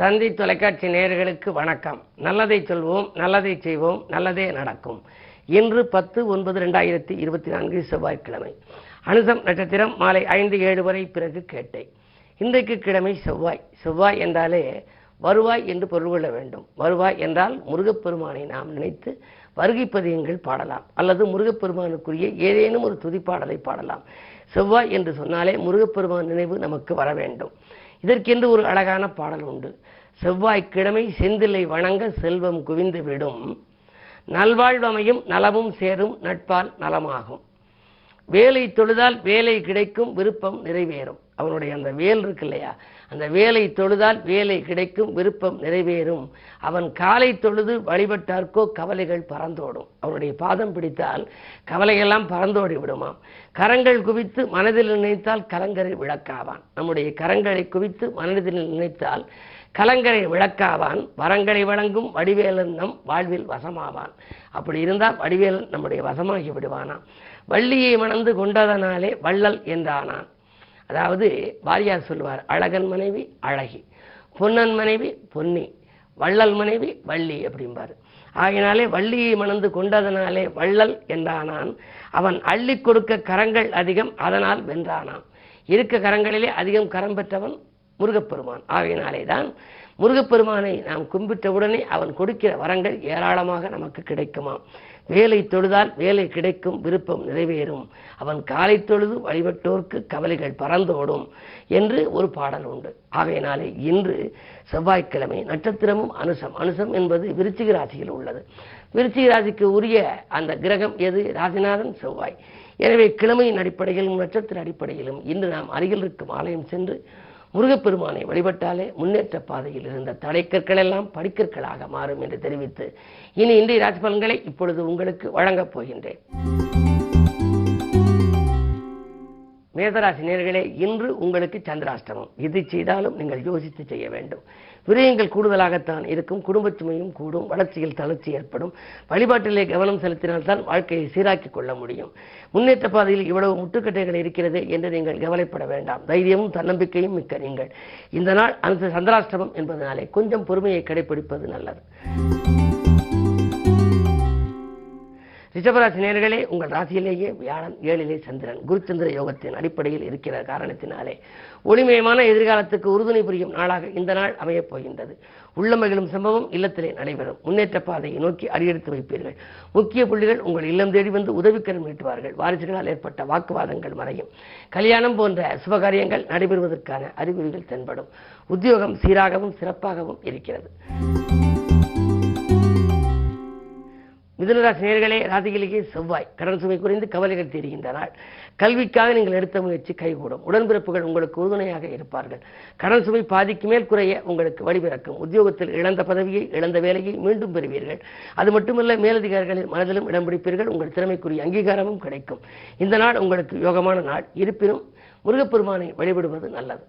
தந்தி தொலைக்காட்சி நேயர்களுக்கு வணக்கம். நல்லதை சொல்வோம், நல்லதை செய்வோம், நல்லதே நடக்கும். இன்று 10/9/2024 செவ்வாய்க்கிழமை. அனுசம் நட்சத்திரம் மாலை 5-7 வரை பிறகு கேட்டை. இன்றைக்கு கிழமை செவ்வாய். செவ்வாய் என்றாலே வருவாய் என்று பொருள் கொள்ள வேண்டும். வருவாய் என்றால் முருகப்பெருமானை நாம் நினைத்து வருகை பதியங்கள் பாடலாம், அல்லது முருகப்பெருமானுக்குரிய ஏதேனும் ஒரு துதிப்பாடலை பாடலாம். செவ்வாய் என்று சொன்னாலே முருகப்பெருமான் நினைவு நமக்கு வர வேண்டும். இதற்கென்று ஒரு அழகான பாடல் உண்டு. செவ்வாய்க்கிழமை செந்திலை வணங்க செல்வம் குவிந்து விடும், நல்வாழ்வமையும் நலமும் சேரும் நட்பால் நலமாகும். வேலை தொழுதால் வேலை கிடைக்கும், விருப்பம் நிறைவேறும். அவனுடைய அந்த வேல் இருக்கு இல்லையா, அந்த வேலை தொழுதால் வேலை கிடைக்கும், விருப்பம் நிறைவேறும். அவன் காலை தொழுது வழிபட்டார்க்கோ கவலைகள் பறந்தோடும். அவனுடைய பாதம் பிடித்தால் கவலையெல்லாம் பறந்தோடி விடுமாம். கரங்கள் குவித்து மனதில் நினைத்தால் கலங்கரை விளக்காவான். நம்முடைய கரங்களை குவித்து மனதில் நினைத்தால் கலங்கரை விளக்காவான். வரங்களை வழங்கும் வடிவேலன் நம் வாழ்வில் வசமாவான். அப்படி இருந்தால் வடிவேலன் நம்முடைய வசமாகி விடுவானாம். வள்ளியை மணந்து கொண்டதனாலே வள்ளல் என்றானான். அதாவது வாரியார் சொல்லுவார், அழகன் மனைவி அழகி, பொன்னன் மனைவி பொன்னி, வள்ளல் மனைவி வள்ளி அப்படிம்பார். ஆகினாலே வள்ளியை மணந்து கொண்டதனாலே வள்ளல் என்றானான். அவன் அள்ளி கொடுக்க கரங்கள் அதிகம், அதனால் வென்றானான். இருக்க கரங்களிலே அதிகம் கரம் பெற்றவன் முருகப்பெருமான். ஆகையினாலே தான் முருகப்பெருமானை நாம் கும்பிட்டவுடனே அவன் கொடுக்கிற வரங்கள் ஏராளமாக நமக்கு கிடைக்குமாம். வேலை தொழுதால் வேலை கிடைக்கும், விருப்பம் நிறைவேறும். அவன் காலை தொழுது வழிபட்டோர்க்கு கவலைகள் பறந்தோடும் என்று ஒரு பாடல் உண்டு. ஆகையினாலே இன்று செவ்வாய்க்கிழமை, நட்சத்திரமும் அனுசம். அனுசம் என்பது விருச்சிக ராசியில் உள்ளது. விருச்சிக ராசிக்கு உரிய அந்த கிரகம் எது? ராசிநாதன் செவ்வாய். எனவே கிழமையின் அடிப்படையிலும் நட்சத்திர அடிப்படையிலும் இன்று நாம் அருகில் இருக்கும் ஆலயம் சென்று முருகப்பெருமானை வழிபட்டாலே முன்னேற்ற பாதையில் இருந்த தடைக்கற்கள் எல்லாம் படிக்கற்களாக மாறும் என்று தெரிவித்து இன்றைய ராசி பலன்களை இப்பொழுது உங்களுக்கு வழங்கப் போகின்றேன். மேதராசி நேயர்களே, இன்று உங்களுக்கு சந்திராஷ்டமம். இது செய்தாலும் நீங்கள் யோசித்து செய்ய வேண்டும். விரயங்கள் கூடுதலாகத்தான் இருக்கும். குடும்பச் சுமையும் கூடும். வளர்ச்சியில் தளர்ச்சி ஏற்படும். வழிபாட்டிலே கவனம் செலுத்தினால்தான் வாழ்க்கையை சீராக்கி கொள்ள முடியும். முன்னேற்ற பாதையில் இவ்வளவு முட்டுக்கட்டைகள் இருக்கிறது என்று நீங்கள் கவலைப்பட வேண்டாம். தைரியமும் தன்னம்பிக்கையும் மிக்க நீங்கள் இந்த நாள் அந்த சந்திராஷ்டமம் என்பதனாலே கொஞ்சம் பொறுமையை கடைபிடிப்பது நல்லது. ரிஷபராசி நேயர்களே, உங்கள் ராசியிலேயே வியாழன், 7லே சந்திரன், குருச்சந்திர யோகத்தின் அடிப்படையில் இருக்கிற காரணத்தினாலே ஒளிமயமான எதிர்காலத்துக்கு உறுதுணை புரியும் நாளாக இந்த நாள் அமையப் போகின்றது. உள்ளமகிழும் சம்பவம் இல்லத்திலே நடைபெறும். முன்னேற்ற பாதையை நோக்கி அடியெடுத்து வைப்பீர்கள். முக்கிய புள்ளிகள் உங்கள் இல்லம் தேடி வந்து உதவிக்கரம் நீட்டுவார்கள். வாரிசுகளால் ஏற்பட்ட வாக்குவாதங்கள் மறையும். கல்யாணம் போன்ற சுபகாரியங்கள் நடைபெறுவதற்கான அறிகுறிகள் தென்படும். உத்தியோகம் சீராகவும் சிறப்பாகவும் இருக்கிறது. மிதுனராசி நேயர்களே, ராசியிலேயே செவ்வாய். கடன் சுமை குறைந்து கவலைகள் தீருகின்ற நாள். கல்விக்காக நீங்கள் எடுத்த முயற்சி கைகூடும். உடன்பிறப்புகள் உங்களுக்கு உறுதுணையாக இருப்பார்கள். கடன் சுமை பாதிக்கு மேல் குறைய உங்களுக்கு வழிபிறக்கும். உத்தியோகத்தில் இழந்த பதவியை, இழந்த வேலையை மீண்டும் பெறுவீர்கள். அது மட்டுமல்ல, மேலதிகாரிகளின் மனதிலும் இடம் பிடிப்பீர்கள். உங்கள் திறமைக்குரிய அங்கீகாரமும் கிடைக்கும். இந்த நாள் உங்களுக்கு யோகமான நாள். இருப்பினும் முருகப்பெருமானை வழிபடுவது நல்லது.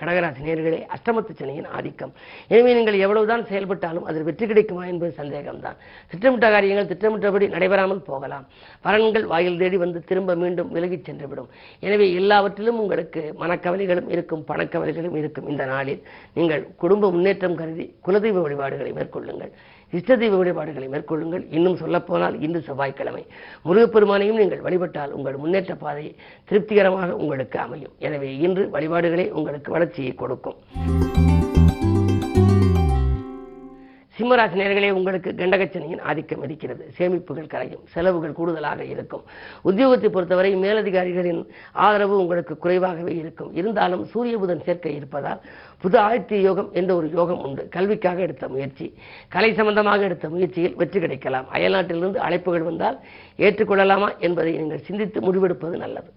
கடகராசி நேயர்களே, அஷ்டமத்து சனியின் ஆதிக்கம். எனவே நீங்கள் எவ்வளவுதான் செயல்பட்டாலும் அதில் வெற்றி கிடைக்குமா என்பது சந்தேகம்தான். திட்டமிட்ட காரியங்கள் திட்டமிட்டபடி நடைபெறாமல் போகலாம். பலன்கள் வாயில் தேடி வந்து திரும்ப மீண்டும் விலகிச் சென்றுவிடும். எனவே எல்லாவற்றிலும் உங்களுக்கு மனக்கவலைகளும் இருக்கும், பணக்கவலைகளும் இருக்கும். இந்த நாளில் நீங்கள் குடும்ப முன்னேற்றம் கருதி குலதெய்வ வழிபாடுகளை மேற்கொள்ளுங்கள். இஷ்டதெய்வ வழிபாடுகளை மேற்கொள்ளுங்கள். இன்னும் சொல்லப்போனால் இன்று செவ்வாய்க்கிழமை. முருகப்பெருமானையும் நீங்கள் வழிபட்டால் உங்கள் முன்னேற்ற பாதை திருப்திகரமாக உங்களுக்கு அமையும். எனவே இன்று வழிபாடுகளே உங்களுக்கு வளர்ச்சியை கொடுக்கும். சிம்மராசி நேயர்களே, உங்களுக்கு கண்டகச்சனியின் ஆதிக்கம் இருக்கிறது. சேமிப்புகள் கரையும், செலவுகள் கூடுதலாக இருக்கும். உத்தியோகத்தை பொறுத்தவரை மேலதிகாரிகளின் ஆதரவு உங்களுக்கு குறைவாகவே இருக்கும். இருந்தாலும் சூரிய புதன் சேர்க்கை இருப்பதால் புது ஆதித்ய யோகம் என்ற ஒரு யோகம் உண்டு. கல்விக்காக எடுத்த முயற்சி, கலை சம்பந்தமாக எடுத்த முயற்சியில் வெற்றி கிடைக்கலாம். அயல்நாட்டிலிருந்து அழைப்புகள் வந்தால் ஏற்றுக்கொள்ளலாமா என்பதை நீங்கள் சிந்தித்து முடிவெடுப்பது நல்லது.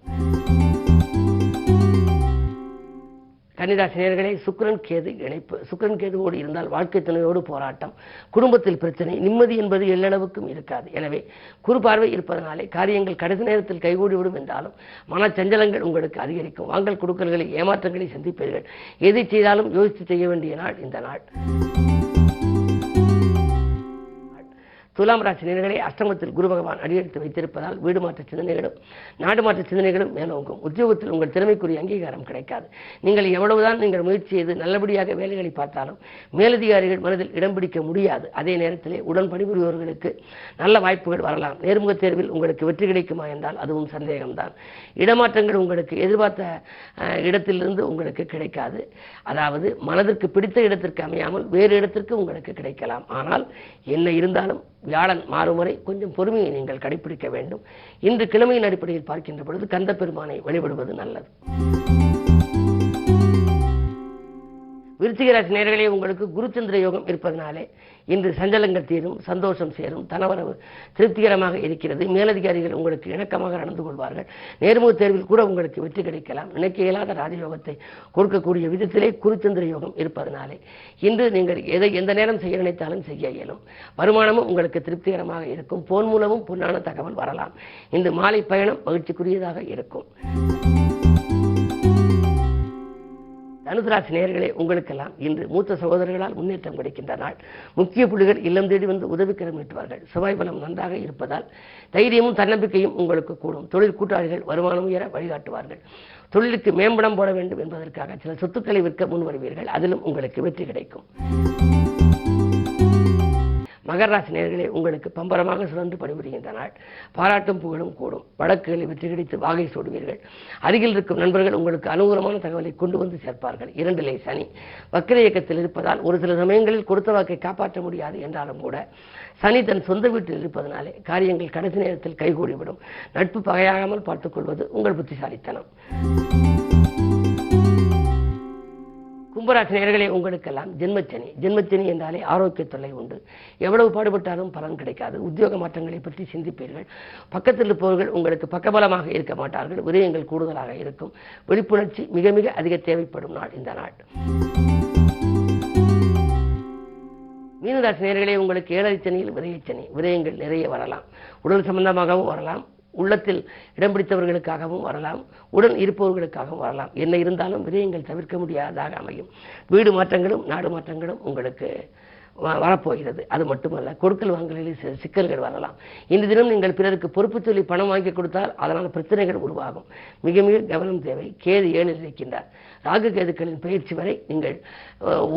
கன்னிராசி நேயர்களே, சுக்கிரன் கேது இணைப்பு. சுக்கிரன் கேதுவோடு இருந்தால் வாழ்க்கை துணையோடு போராட்டம், குடும்பத்தில் பிரச்சனை, நிம்மதி என்பது எல்லளவுக்கும் இருக்காது. எனவே குறுபார்வை இருப்பதனாலே காரியங்கள் கடைசி நேரத்தில் கைகூடிவிடும் என்றாலும் மனச்சஞ்சலங்கள் உங்களுக்கு அதிகரிக்கும். வாங்கல் கொடுக்கல்களை, ஏமாற்றங்களை சந்திப்பீர்கள். எதை செய்தாலும் யோசித்து செய்ய வேண்டிய நாள் இந்த நாள். துலாம் ராசி நேயர்களே, அஷ்டமத்தில் குரு பகவான் அடியெடுத்து வைத்திருப்பதால் வீடு மாற்ற சிந்தனைகளும் நாடு மாற்ற சிந்தனைகளும் மேலோங்கும். உத்தியோகத்தில் உங்கள் திறமைக்குரிய அங்கீகாரம் கிடைக்காது. நீங்கள் எவ்வளவுதான் நீங்கள் முயற்சி செய்து நல்லபடியாக வேலைகளை பார்த்தாலும் மேலதிகாரிகள் மனதில் இடம் பிடிக்க முடியாது. அதே நேரத்திலே உடன் பணிபுரிபவர்களுக்கு நல்ல வாய்ப்புகள் வரலாம். நேர்முக தேர்வில் உங்களுக்கு வெற்றி கிடைக்குமா என்றால் அதுவும் சந்தேகம்தான். இடமாற்றங்கள் உங்களுக்கு எதிர்பார்த்த இடத்திலிருந்து உங்களுக்கு கிடைக்காது. அதாவது மனதிற்கு பிடித்த இடத்திற்கு அமையாமல் வேறு இடத்திற்கு உங்களுக்கு கிடைக்கலாம். ஆனால் என்ன இருந்தாலும் வியாழன் மாறும் வரை கொஞ்சம் பொறுமையை நீங்கள் கடைபிடிக்க வேண்டும். இன்று கிழமையின் அடிப்படையில் பார்க்கின்ற பொழுது கந்த பெருமானை வழிபடுவது நல்லது. விருச்சிக ராசி நேயர்களே, உங்களுக்கு குருச்சந்திர யோகம் இருப்பதனாலே இன்று சஞ்சலங்கள் தீரும், சந்தோஷம் சேரும், தனவரவு திருப்திகரமாக இருக்கிறது. மேலதிகாரிகள் உங்களுக்கு இணக்கமாக நடந்து கொள்வார்கள். நேர்முக தேர்வில் கூட உங்களுக்கு வெற்றி கிடைக்கலாம். நினைக்க இயலாத ராஜயோகத்தை கொடுக்கக்கூடிய விதத்திலே குருச்சந்திர யோகம் இருப்பதனாலே இன்று நீங்கள் எந்த நேரம் செய்ய நினைத்தாலும் செய்ய இயலும். வருமானமும் உங்களுக்கு திருப்திகரமாக இருக்கும். போன் மூலமும் பொன்னான தகவல் வரலாம். இந்த மாலை பயணம் மகிழ்ச்சிக்குரியதாக இருக்கும். தனுசு ராசி நேயர்களே, உங்களுக்கெல்லாம் இன்று மூத்த சகோதரர்களால் முன்னேற்றம் கிடைக்கின்ற நாள். முக்கிய புள்ளிகள் இல்லம் தேடி வந்து உதவிக்கரம் நீட்டுவார்கள். செவ்வாய் பலம் நன்றாக இருப்பதால் தைரியமும் தன்னம்பிக்கையும் உங்களுக்கு கூடும். தொழில் கூட்டாளிகள் வருமானம் உயர வழிகாட்டுவார்கள். தொழிலுக்கு மேம்படம் போட வேண்டும் என்பதற்காக சில சொத்துக்களை விற்க முன் வருவீர்கள். அதிலும் உங்களுக்கு வெற்றி கிடைக்கும். மகர ராசி நேயர்களே, உங்களுக்கு பம்பரமாக சுழன்று பணிபுரிகின்ற நாள். பாராட்டும் புகழும் கூடும். வழக்குகளை வெற்றி கிடைத்து வாகை சூடுவீர்கள். அருகில் இருக்கும் நண்பர்கள் உங்களுக்கு அனுகூலமான தகவலை கொண்டு வந்து சேர்ப்பார்கள். 2 சனி வக்கிர இயக்கத்தில் இருப்பதால் ஒரு சில சமயங்களில் கொடுத்த வாக்கை காப்பாற்ற முடியாது என்றாலும் கூட சனி தன் சொந்த வீட்டில் இருப்பதனாலே காரியங்கள் கடைசி நேரத்தில் கைகூடிவிடும். நட்பு பகையாகாமல் பார்த்துக் கொள்வது உங்கள் புத்திசாலித்தனம். கும்பராசி நேயர்களே, உங்களுக்கெல்லாம் ஜென்மச்சனி என்றாலே ஆரோக்கிய தொல்லை உண்டு. எவ்வளவு பாடுபட்டாலும் பலன் கிடைக்காது. உத்தியோக மாற்றங்களை பற்றி சிந்திப்பீர்கள். பக்கத்தில் இருப்பவர்கள் உங்களுக்கு பக்கபலமாக இருக்க மாட்டார்கள். விரயங்கள் கூடுதலாக இருக்கும். விழிப்புணர்ச்சி மிக மிக அதிக தேவைப்படும் நாள் இந்த நாள். மீனராசி நேயர்களே, உங்களுக்கு 7 சனியில் விரயச்சனி. விரயங்கள் நிறைய வரலாம். உடல் சம்பந்தமாகவும் வரலாம். உள்ளத்தில் இடம் பிடித்தவர்களுக்காகவும் வரலாம். உடன் இருப்பவர்களுக்காகவும் வரலாம். என்ன இருந்தாலும் விரயங்கள் தவிர்க்க முடியாததாக அமையும். வீடு மாற்றங்களும் நாடு மாற்றங்களும் உங்களுக்கு வரப்போகிறது. அது மட்டுமல்ல, கொடுக்கல் வாங்கலில் சில சிக்கல்கள் வரலாம். இந்த தினம் நீங்கள் பிறருக்கு பொறுப்பு சொல்லி பணம் வாங்கி கொடுத்தால் அதனால் பிரச்சனைகள் உருவாகும். மிக மிக கவனம் தேவை. கேது 7 இருக்கின்றார். ராகு கேதுக்களின் பயிற்சி வரை நீங்கள்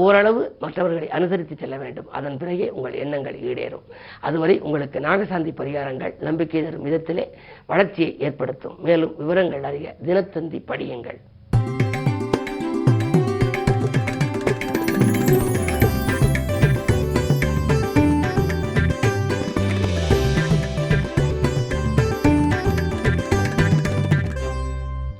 ஓரளவு மற்றவர்களை அனுசரித்து செல்ல வேண்டும். அதன் பிறகே உங்கள் எண்ணங்கள் ஈடேறும். அதுவரை உங்களுக்கு நாகசாந்தி பரிகாரங்கள் நம்பிக்கை தரும் விதத்திலே வளர்ச்சியை ஏற்படுத்தும். மேலும் விவரங்கள் அறிய தினத்தந்தி படியுங்கள்.